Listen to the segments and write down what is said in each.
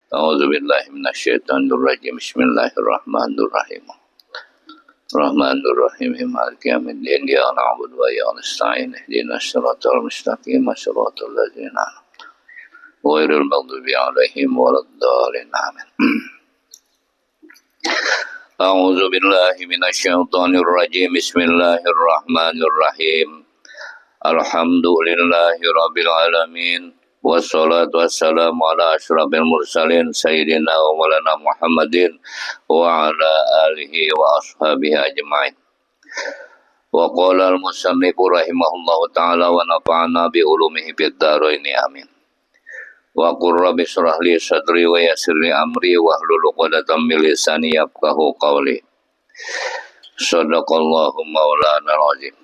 A'udzubillahi minasyaitonirrajim. Bismillahirrahmanirrahim. Rahmanirrahim. Maliki yaumiddin. Iyyaka na'budu wa iyyaka nasta'in. Ihdinas siratal mustaqim. Shiratal ladzina ghairil maghdubi 'alaihim waladdallin. Amin. A'udzubillahi minasyaitonirrajim. Bismillahirrahmanirrahim. Alhamdulillahi rabbil alamin. Wassalatu wassalamu ala asyrafil mursalin sayyidina wa maulana Muhammadin wa ala alihi wa ashabihi ajma'in. Wa qala al-musannifu rahimahullahu ta'ala wa nafa'ana bi ulumihi fid dharain amin. Wa qur rabbi shrah li sadri wa yassir li amri wa hlul 'uqdatam min lisani yafqahu qawli. Shadaqallahu maulana al-azim.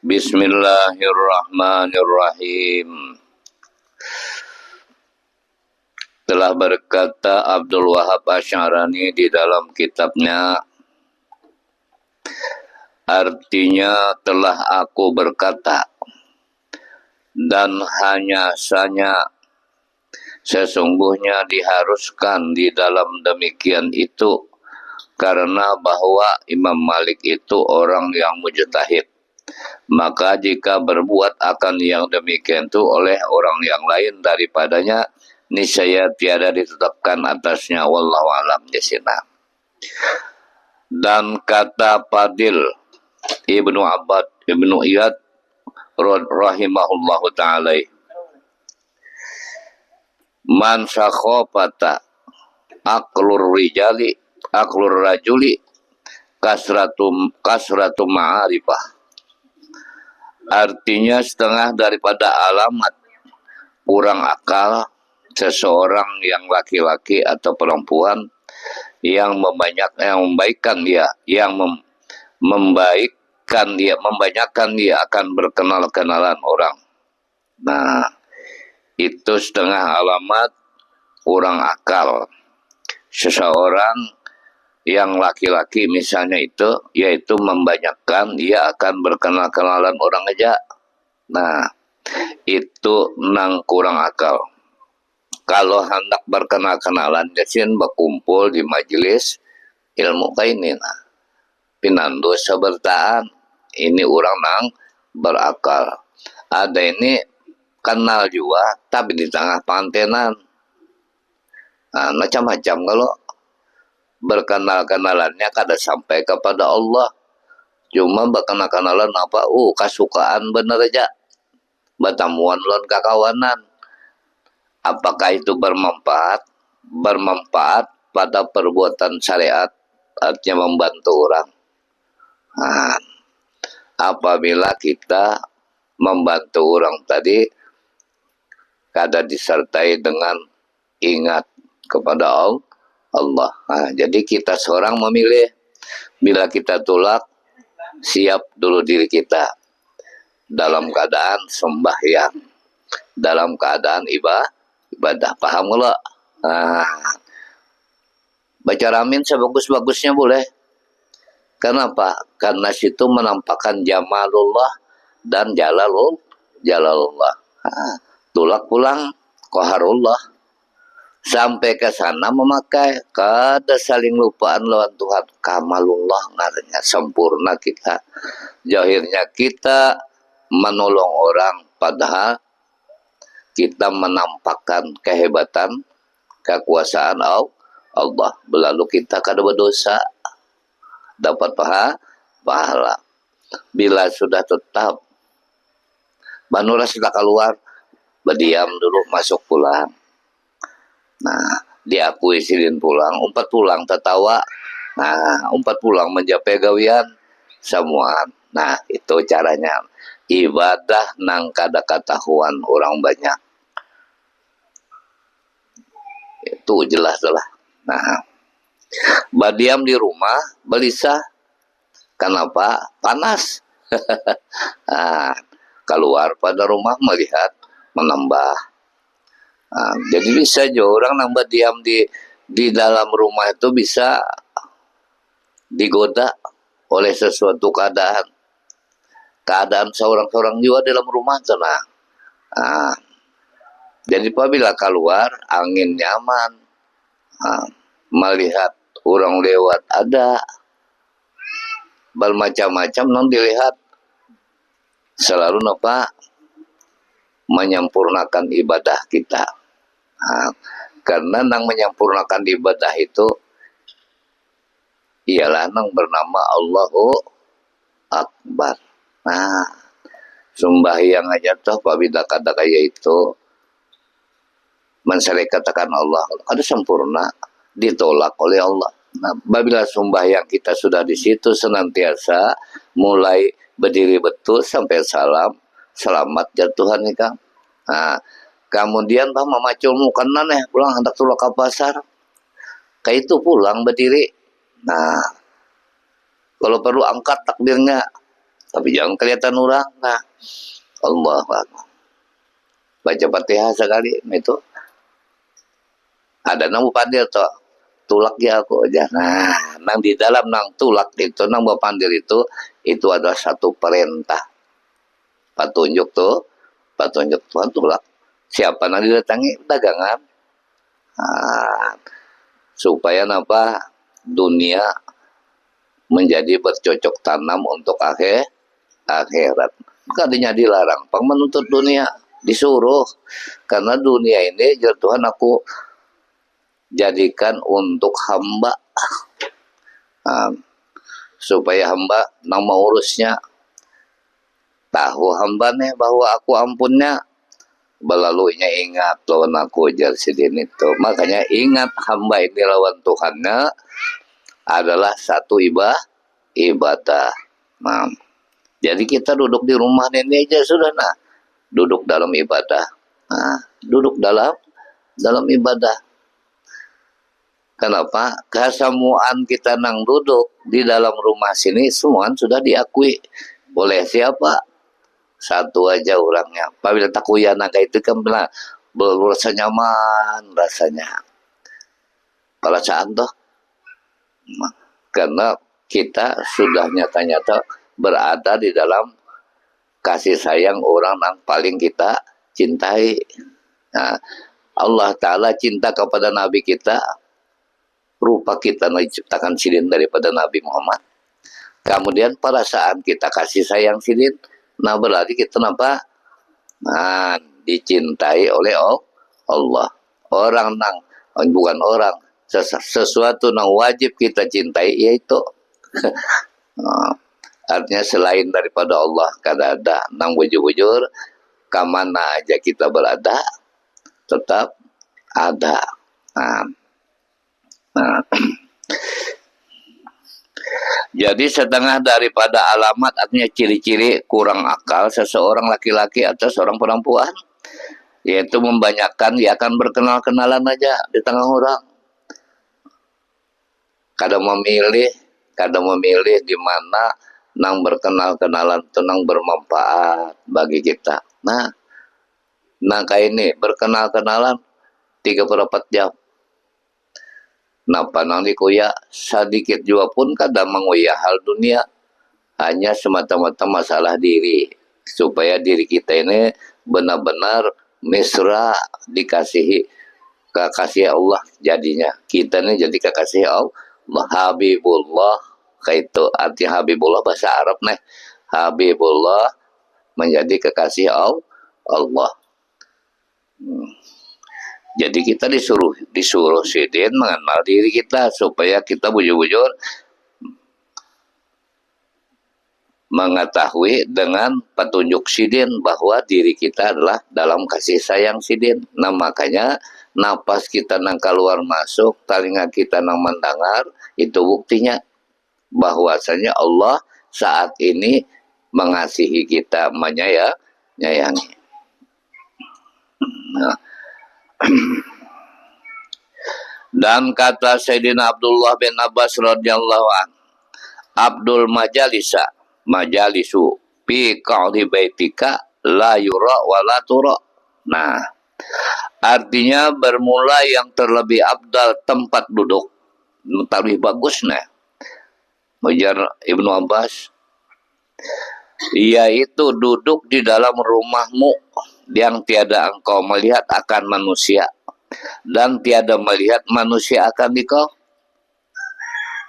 Bismillahirrahmanirrahim. Telah berkata Abdul Wahab Asy'arani di dalam kitabnya, artinya telah aku berkata, dan hanya saja sesungguhnya diharuskan di dalam demikian itu, karena bahwa Imam Malik itu orang yang mujtahid. Maka jika berbuat akan yang demikian itu oleh orang yang lain daripadanya, niscaya tiada ditetapkan atasnya, wallahu a'lam bishawab. Dan kata Fadil Ibnu Abbad Ibnu Iyad rahimahullahu ta'ala, man sakhofata aklur rajuli kasratu ma'arifah. Artinya setengah daripada alamat kurang akal seseorang yang laki-laki atau perempuan yang membanyakkan dia akan berkenal-kenalan orang. Nah, itu setengah alamat kurang akal seseorang yang laki-laki misalnya itu, yaitu membanyakkan dia akan berkenal-kenalan orang aja. Nah, itu nang kurang akal. Kalau hendak berkenal-kenalan, jasin berkumpul di majelis ilmu kaini. Nah, pinandu sebertaan, ini orang nang berakal. Ada ini kenal juga, tapi di tengah pantenan. Nah, macam-macam kalau berkenal-kenalannya kada sampai kepada Allah, cuma berkenal-kenalan apa? Kasukaan bener aja, batamuan lon kakawanan. Apakah itu bermanfaat? Bermanfaat pada perbuatan syariat, artinya membantu orang. Nah, apabila kita membantu orang tadi kada disertai dengan ingat kepada Allah. Nah, jadi kita seorang memilih, bila kita tolak, siap dulu diri kita dalam keadaan sembahyang, dalam keadaan ibadah. Paham nggak? Nah, baca ramin sebagus-bagusnya boleh. Kenapa? Karena situ menampakkan jamalullah dan jalalullah. Nah, tulak pulang qaharullah. Sampai ke sana memakai kada saling lupaan lawan Tuhan, kamalullah ngaranya sempurna kita. Jahirnya kita menolong orang, padahal kita menampakkan kehebatan kekuasaan Allah. Berlalu kita kada berdosa, dapat pahala. Bila sudah tetap banura sudah keluar, berdiam dulu, masuk pulang. Nah, diakui silin pulang, umpat pulang tertawa. Nah, umpat pulang menjapai gawian semua. Nah, itu caranya. Ibadah nang kada ketahuan orang banyak. Itu jelas lah. Nah, badiam di rumah belisah. Kenapa? Panas. Nah, keluar pada rumah melihat menambah. Nah, jadi bisa aja orang nambah diam di dalam rumah itu bisa digoda oleh sesuatu keadaan seorang-seorang juga dalam rumah itu. Nah, jadi apabila keluar angin nyaman, Melihat orang lewat ada bermacam-macam non dilihat selalu napa menyempurnakan ibadah kita. Karena nang menyempurnakan ibadah itu ialah nang bernama Allahu Akbar. Nah, sembahyang aja toh pabida kata kaya itu mensare katakan Allah ada sempurna ditolak oleh Allah. Nah, apabila sembahyang kita sudah di situ senantiasa mulai berdiri betul sampai salam selamat jatuhan nih Kang. Nah, kemudian bah memacul mukanan pulang hendak tulak ke pasar. Kayak itu pulang berdiri. Nah, kalau perlu angkat takbirnya, tapi jangan kelihatan orang. Nah, Allah baca Fatihah sekali itu. Ada nang pandir toh tulak ya aku aja. Nah, nang di dalam nang tulak itu nang pandir itu adalah satu perintah. Petunjuk Tuhan tulak. Siapa nang didatangi dagangan. Nah, supaya napa dunia menjadi bercocok tanam untuk akhirat. Makanya dilarang pang menuntut dunia, disuruh karena dunia ini Tuhan aku jadikan untuk hamba, supaya hamba nang mengurusnya tahu hamba nih bahwa aku ampunnya belalunya ingat lawan aku jar sidin itu. Makanya ingat hamba ini lawan Tuhannya adalah satu ibadah. Nah, jadi kita duduk di rumah ini aja sudah duduk dalam ibadah. Nah, duduk dalam ibadah. Kenapa? Kesemuaan kita nang duduk di dalam rumah sini semua sudah diakui oleh siapa? Satu aja orangnya. Apabila takuyana kayak itu kan benar berasa nyaman rasanya. Perasaan toh. Karena kita sudah nyata-nyata berada di dalam kasih sayang orang yang paling kita cintai. Nah, Allah Ta'ala cinta kepada Nabi kita, rupa kita diciptakan silin daripada Nabi Muhammad. Kemudian pada saat kita kasih sayang silin, nah berarti kita nampak dicintai oleh Allah. Orang nang bukan orang, sesuatu nang wajib kita cintai yaitu artinya selain daripada Allah kada ada nang bujur-bujur kamana aja kita berada tetap ada. Jadi setengah daripada alamat artinya ciri-ciri kurang akal seseorang laki-laki atau seorang perempuan yaitu membanyakkan dia akan berkenal-kenalan aja di tengah orang. Kadang memilih di mana nang berkenal-kenalan tenang bermanfaat bagi kita. Nah kayak ini berkenal-kenalan 3/4 jam. Napa nang dikuya sedikit juga pun kadang menguya hal dunia hanya semata-mata masalah diri supaya diri kita ini benar-benar mesra dikasihi kekasih Allah jadinya kita ini jadi kekasih Allah Habibullah kayak itu arti Habibullah bahasa Arab nih Habibullah menjadi kekasih Allah. Jadi kita disuruh sidin mengenal diri kita supaya kita bujur-bujur mengetahui dengan petunjuk sidin bahwa diri kita adalah dalam kasih sayang sidin. Nah makanya napas kita nang keluar masuk, telinga kita nang mendengar, itu buktinya bahwasanya Allah saat ini mengasihi kita, menyayangi. Nah, dan kata Sayyidina Abdullah bin Abbas radhiyallahu an, Abdul majalisu fi qa'di baitika la yura wa la tura. Nah, artinya bermula yang terlebih abdal tempat duduk lebih bagus Ujar Ibnu Abbas yaitu duduk di dalam rumahmu yang tiada engkau melihat akan manusia. dan tiada melihat manusia akan dikau.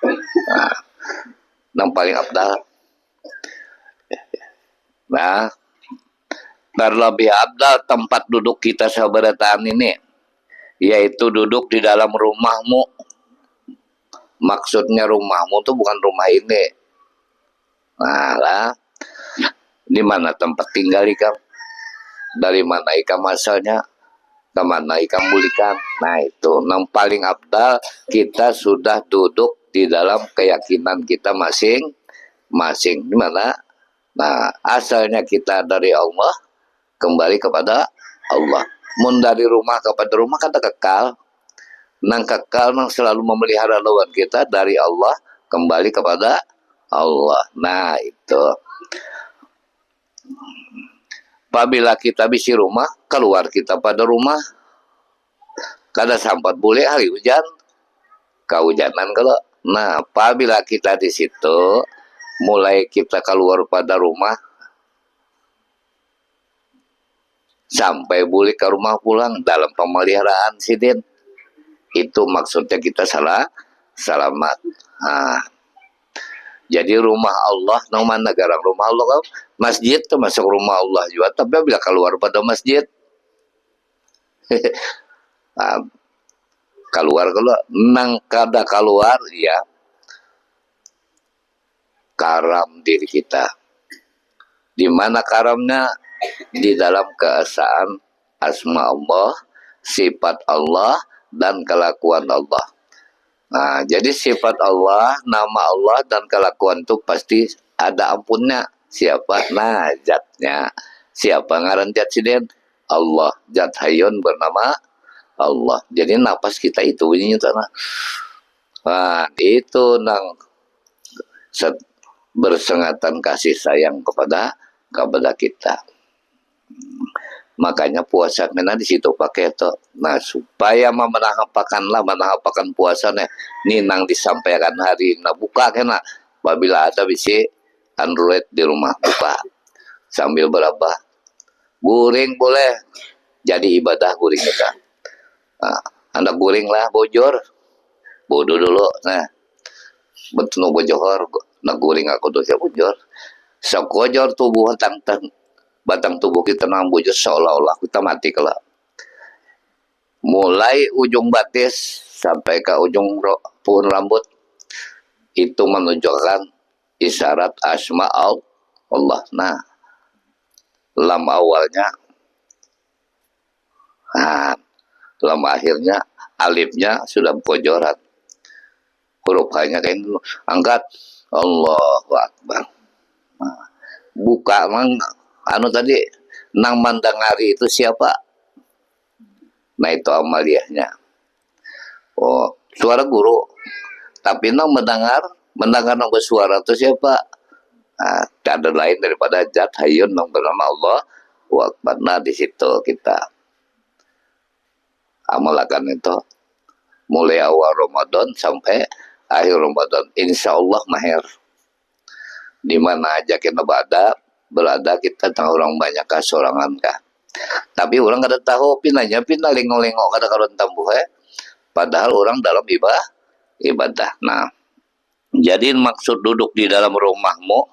Nah, yang paling abdal. Nah, terlebih abdal tempat duduk kita sabarataan ini, yaitu duduk di dalam rumahmu. Maksudnya rumahmu itu bukan rumah ini. Nah, lah, di mana tempat tinggal ikam? Dari mana ikam asalnya? Kemana ikam bulikan? Nah, itu yang paling abdal, kita sudah duduk di dalam keyakinan kita masing-masing. Di mana? Nah, asalnya kita dari Allah, kembali kepada Allah. Mun dari rumah kepada rumah kata kekal. Nang kekal nang selalu memelihara lawan kita dari Allah kembali kepada Allah. Nah, itu. Apabila kita bisi rumah, keluar kita pada rumah. Kada sampat boleh hari hujan, kehujanan kalau. Nah, apabila kita di situ, mulai kita keluar pada rumah, sampai boleh ke rumah pulang dalam pemeliharaan sidin. Itu maksudnya kita selamat. Nah, jadi rumah Allah, nama negara rumah Allah kan? Masjid itu masuk rumah Allah juga, tapi bila keluar pada masjid, nah, keluar kalau nang kada keluar ya karam diri kita. Di mana karamnya? Di dalam keesaan asma Allah, sifat Allah, dan kelakuan Allah. Nah, jadi sifat Allah, nama Allah, dan kelakuan itu pasti ada ampunnya. Siapa? Nah, zatnya. Siapa ngaran zat siden? Allah. Zat hayun bernama Allah. Jadi napas kita itu bunyinya tanah. Nah, itu nang bersengatan kasih sayang kepada kita. Makanya puasa kena di situ pakai itu. Nah, supaya menahapakan puasanya, ninang disampaikan hari nah buka kena. Apabila ada bisi Android di rumah buka sambil berapa guring boleh jadi ibadah guring kita. Nah, anda guring lah bojor bodoh dulu. Nah, betul bojor nak guring aku tuh siapa bojor sakojor tubuh batang tubuh kita nang bujur seolah-olah kita mati kelak. Mulai ujung batis sampai ke ujung pohon rambut itu menunjukkan isyarat asma Allah. Nah, lam awalnya, nah, lam akhirnya, alifnya sudah kojoran. Huruf hanya kayak dulu. Angkat Allahu Akbar. Nah, buka mang anu tadi nang mandangari itu siapa? Nah, itu amaliyahnya. Oh, suara guru. Tapi nang mendengar nang bersuara itu siapa? Nah, tak ada lain daripada zat hayyun nang bernama Allah wa Akbar. Nah, di situ kita amalkan itu mulai awal Ramadan sampai akhir Ramadan. Insya Allah mahir. Di mana aja kita berada kita tahu orang banyak sorangan kah. Tapi orang kada tahu pindah lengok-lengok kada karon tambuh padahal orang dalam ibadah. Nah, jadi maksud duduk di dalam rumahmu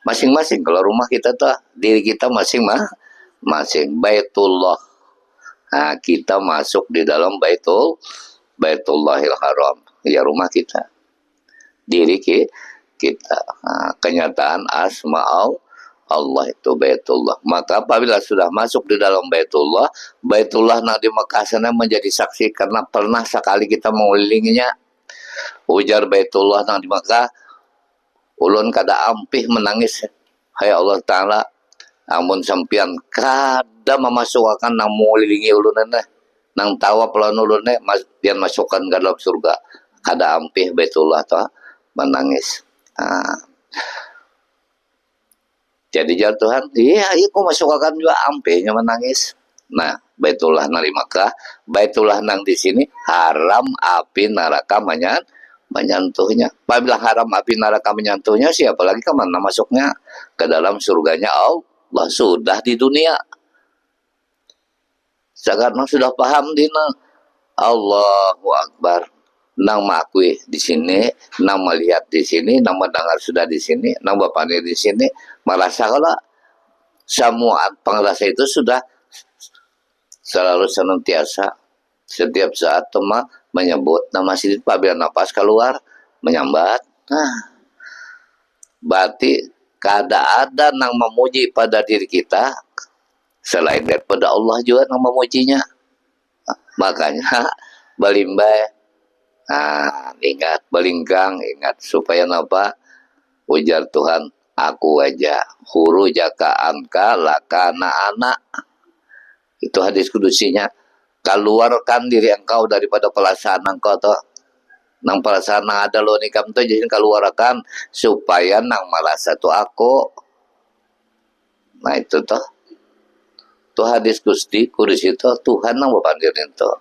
masing-masing. Kalau rumah kita tuh diri kita masing-masing Baitullah. Nah, kita masuk di dalam Baitullahil Haram. Ya rumah kita. Diri kita. Nah, kenyataan asma Allah itu Baitullah. Maka apabila sudah masuk di dalam Baitullah nah di Mekah sana menjadi saksi karena pernah sekali kita mengelilinginya. Ujar Baitullah nah di Mekah, ulun kada ampih menangis. Hai Allah Ta'ala, amun sampian kada memasukkan nang mengelilingi ulun nang tawa pelan ulun pian masukkan ke dalam surga. Kada ampih Baitullah toh menangis. Nah, jadi jalan Tuhan, iya aku masukkan juga ampenya menangis. Nah, Baitullah nang di Makkah, Baitullah nang di sini haram api neraka menyentuhnya. Apabila haram api neraka menyentuhnya, siapa lagi kemana masuknya? Ke dalam surganya Allah sudah di dunia. Sekarang sudah paham dina Allahu Akbar. Nang makui di sini, nang melihat di sini, nang mendengar sudah di sini, nang bapaknya di sini, merasa kalau semua pengerasa itu sudah selalu senantiasa setiap saat teman menyebut nama sidin apabila nafas keluar menyambat. Nah, berarti kada ada nang memuji pada diri kita selain daripada Allah juga nang memujinya. Makanya balimbai, nah, ingat balingkang, ingat supaya apa? Ujar Tuhan, aku aja huru jaka angka lakana anak. Itu hadis kudusinya. Keluarkan diri engkau daripada perasaan engkau tuh. Nang perasaan nang ada lo nikam tuh jadi keluarkan supaya nang merasa tuh aku. Nah itu tuh. Tuh hadis Gusti kudus itu Tuhan nang bepandirin tuh.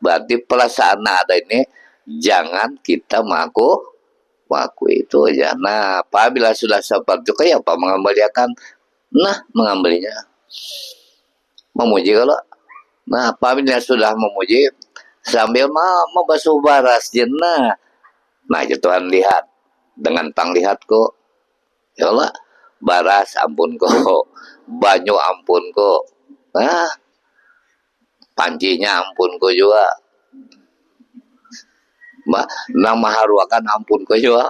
Berarti perasaan ada ini jangan kita mengaku itu aja. Nah, apabila sudah seperti itu kayak apa mengembalikan? Nah, mengambilnya memuji kalau. Nah, apabila sudah memuji sambil membasuh baras jenah. Nah, itu Tuhan lihat dengan panglihatku. Ya Allah, baras ampunku, banyu ampunku. Nah, pancinya ampunku juga. Nama haruakan ampunku juga.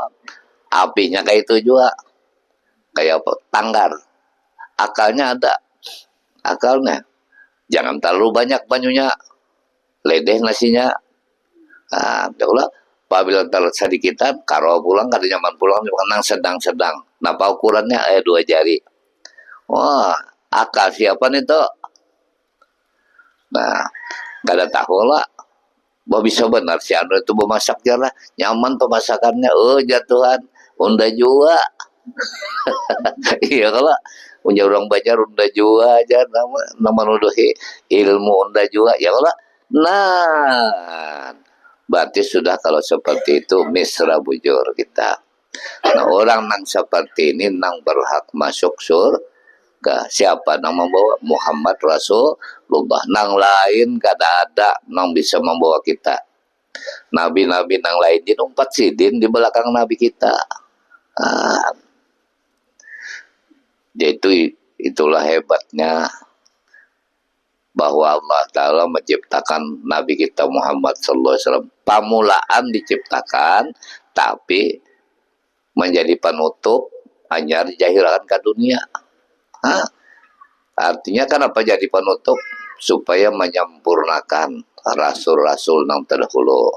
Apinya kayak itu juga. Kayak apa? Tanggar. Akalnya ada. Akalnya. Jangan terlalu banyak banyunya. Ledeh nasinya. Nah, Allah, apabila terlalu sedikitan, karo pulang, kada nyaman pulang, nang sedang-sedang. Napa ukurannya? 2 jari. Wah, akal siapa nih tuh? Nah, kada tahu lah. Bahwa bisa benar si anu itu memasak jalan nyaman pemasakannya. Oh jatuhan unda juga. Iya kalau punya orang baca unda juga aja nama nuduhi ilmu unda juga ya kalau. Nah, berarti sudah kalau seperti itu misra bujur kita. Nah orang nang seperti ini nang berhak masuk surga. Siapa nang membawa? Muhammad Rasulullah. Nang lain kada ada nang bisa membawa kita. Nabi-nabi nang lain di numpat sidin di belakang nabi kita. Yaitu itulah hebatnya bahwa Allah Ta'ala menciptakan Nabi kita Muhammad Sallallahu Alaihi Wasallam. Pamulaan diciptakan, tapi menjadi penutup hanya dijahirkan ke dunia. Artinya kenapa jadi penutup? Supaya menyempurnakan rasul-rasul yang terdahulu.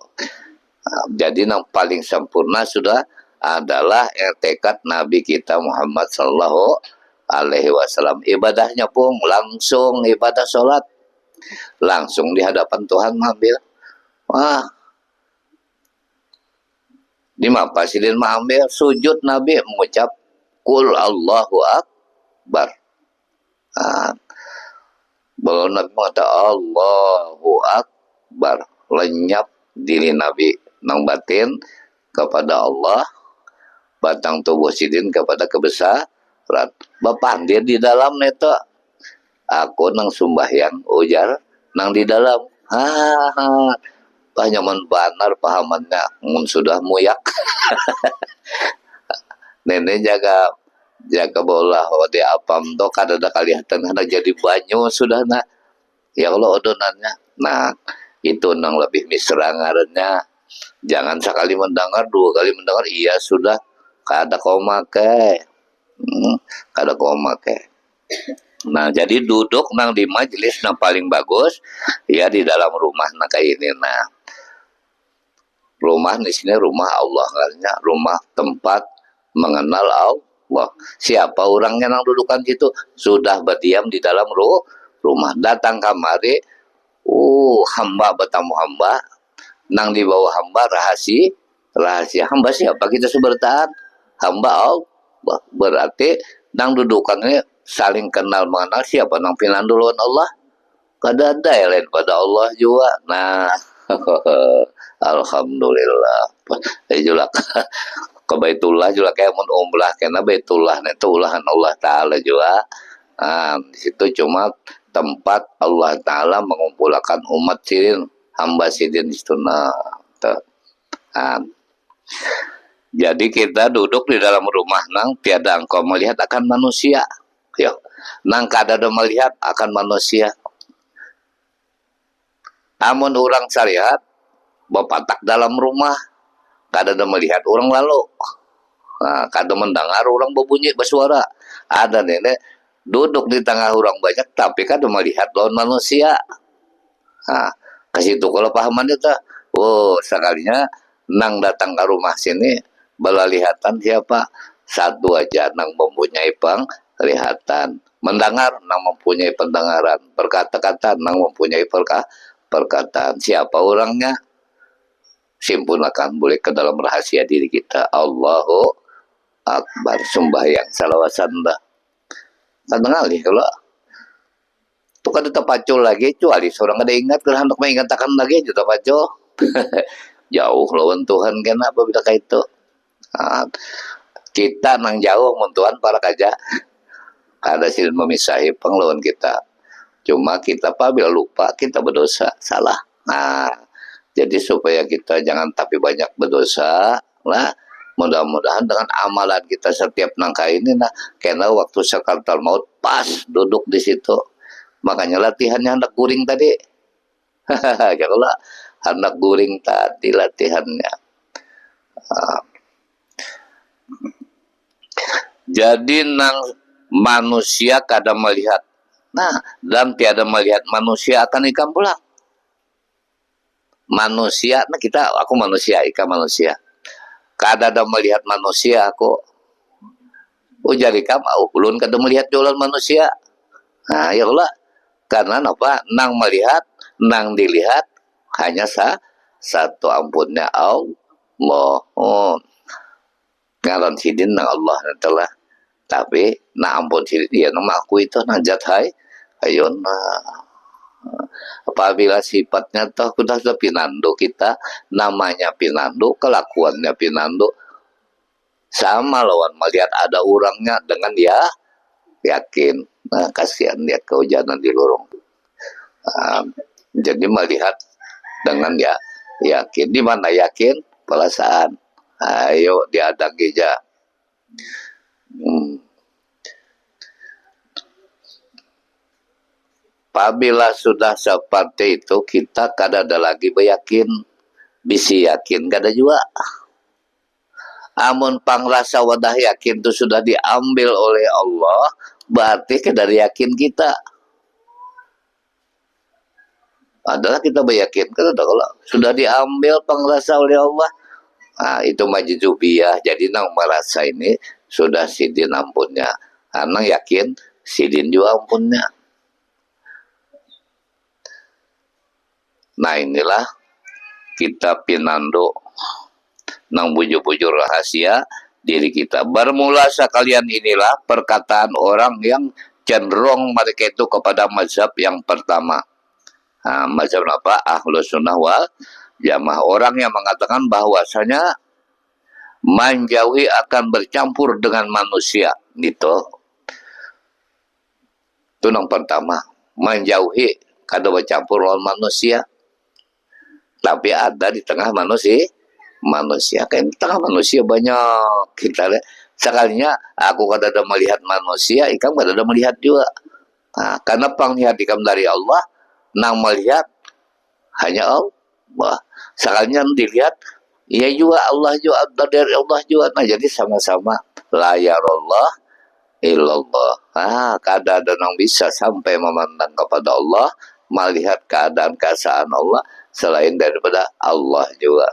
Jadi yang paling sempurna sudah adalah tekad Nabi kita Muhammad Sallallahu Alaihi Wasallam. Ibadahnya pun langsung ibadah sholat, langsung di hadapan Tuhan mengambil. Wah, di mana Sidin mengambil sujud Nabi mengucap Qul Allahu Akbar. Bahwa Nabi mengatakan Allahu Akbar, lenyap diri Nabi nang batin kepada Allah, batang tubuh sidin kepada kebesaran. Bapandir di dalam neto aku nang sumbahyang ujar nang di dalam. Panyaman banar pahamannya mun sudah muyak. Nenek jaga bola di apam to kada ada kelihatan ada jadi banyu sudah nak ya Allah odonannya. Nah itu nang lebih misra ngarannya. Jangan sekali mendengar 2 kali mendengar iya sudah kada kau make kada kau make. Nah jadi duduk nang di majelis nang paling bagus ya di dalam rumah nah kayak ini. Nah rumah di sini rumah Allah katanya, rumah tempat mengenal Allah. Siapa orangnya yang dudukan situ sudah berdiam di dalam rumah. Datang kamari, hamba bertamu hamba, nang di bawah hamba rahasia hamba siapa kita sebertaan hamba Allah. Berarti nang dudukannya saling kenal mengenal siapa nang pinanduluan Allah. Kada ada yang lain pada Allah juga. Nah, alhamdulillah. Julak ke Baitullah juga kayak mun umrah karena Baitullah itu ulahan Allah Ta'ala juga. Di situ cuma tempat Allah Ta'ala mengumpulkan umat sidin, hamba sidin di situ. Nah, jadi kita duduk di dalam rumah nang tiada engkau melihat akan manusia. Yo, nang kada ada melihat akan manusia. Amun orang syariat bapatak dalam rumah, kada ada melihat orang lalu. Nah, kada mendengar orang berbunyi bersuara. Ada nenek duduk di tengah orang banyak tapi kada melihat lawan manusia. Nah, ke situ kalau pahaman itu, oh sekalinya nang datang ke rumah sini belalihatan siapa? Satu aja nang mempunyai penglihatan, mendengar nang mempunyai pendengaran, berkata-kata nang mempunyai perkataan. Siapa orangnya? Simpunakan boleh ke dalam rahasia diri kita. Allahu Akbar, sembahyang salawasan dah. Kadang kali kalau tu kada terpacul lagi, cuali seorang ada ingat kalau hendak mengatakan lagi itu terpacul. Jauh lawan Tuhan kena apabila kayak itu. Nah, kita nang jauh mun Tuhan para kaja kada silih memisahi panglawan kita. Cuma kita apabila lupa kita berdosa, salah. Nah, jadi supaya kita jangan tapi banyak berdosa lah. Mudah-mudahan dengan amalan kita setiap nangka ini nah karena waktu sakaratul maut pas duduk di situ. Makanya latihannya hendak guring tadi. Kalau hendak guring tadi latihannya. Jadi nang manusia kada melihat. Nah, dan tiada melihat manusia akan ikan pulang. Manusia, nah kita aku manusia, ikan manusia. Kada ada melihat manusia aku. Ujar ikam, ulun kada melihat jualan manusia. Nah, ya Allah. Karena apa? Nang melihat, nang dilihat hanya satu ampunnya Allah. Oh. Ngaran sidin nang Allah telah. Tapi na ampun sidin dia nama aku itu najat hai. Ayo nah. Apabila sifatnya toh sudah pinando kita, namanya pinando, kelakuannya pinando, sama lawan melihat ada orangnya dengan ya yakin. Nah, kasihan lihat kehujanan di lorong. Jadi melihat dengan ya yakin. Di mana yakin? Perasaan. Ayo diadang geja. Apabila sudah seperti itu kita kada ada lagi beryakin, bisi yakin kada juga. Amun pangrasa wadah yakin itu sudah diambil oleh Allah, berarti kada yakin kita. Adalah kita beryakin kada kalau sudah diambil pangrasa oleh Allah. Nah, itu majzubiah. Jadi nang merasa ini sudah sidin ampunnya. Nang yakin sidin juga ampunnya. Nah inilah kita pinando nang bujur-bujur rahasia diri kita. Bermula sekalian inilah perkataan orang yang cenderung mereka itu kepada mazhab yang pertama. Nah, mazhab apa? Ahlus sunnah wal jamaah. Orang yang mengatakan bahwasanya menjauhi akan bercampur dengan manusia. Gitu. Itu yang pertama. Menjauhi kada bercampur dengan manusia. Tapi ada di tengah manusia kan di tengah manusia banyak kita sekalinya aku kada ada melihat manusia, ikam kada ada melihat juga. Nah, karena penglihat ikam dari Allah, nang melihat hanya Allah. Sekalinya dilihat, ia juga Allah juga dari Allah juga. Nah jadi sama-sama la yarallah illallah. Kada ada nang bisa sampai memandang kepada Allah, melihat keadaan keesaan Allah selain daripada Allah juga.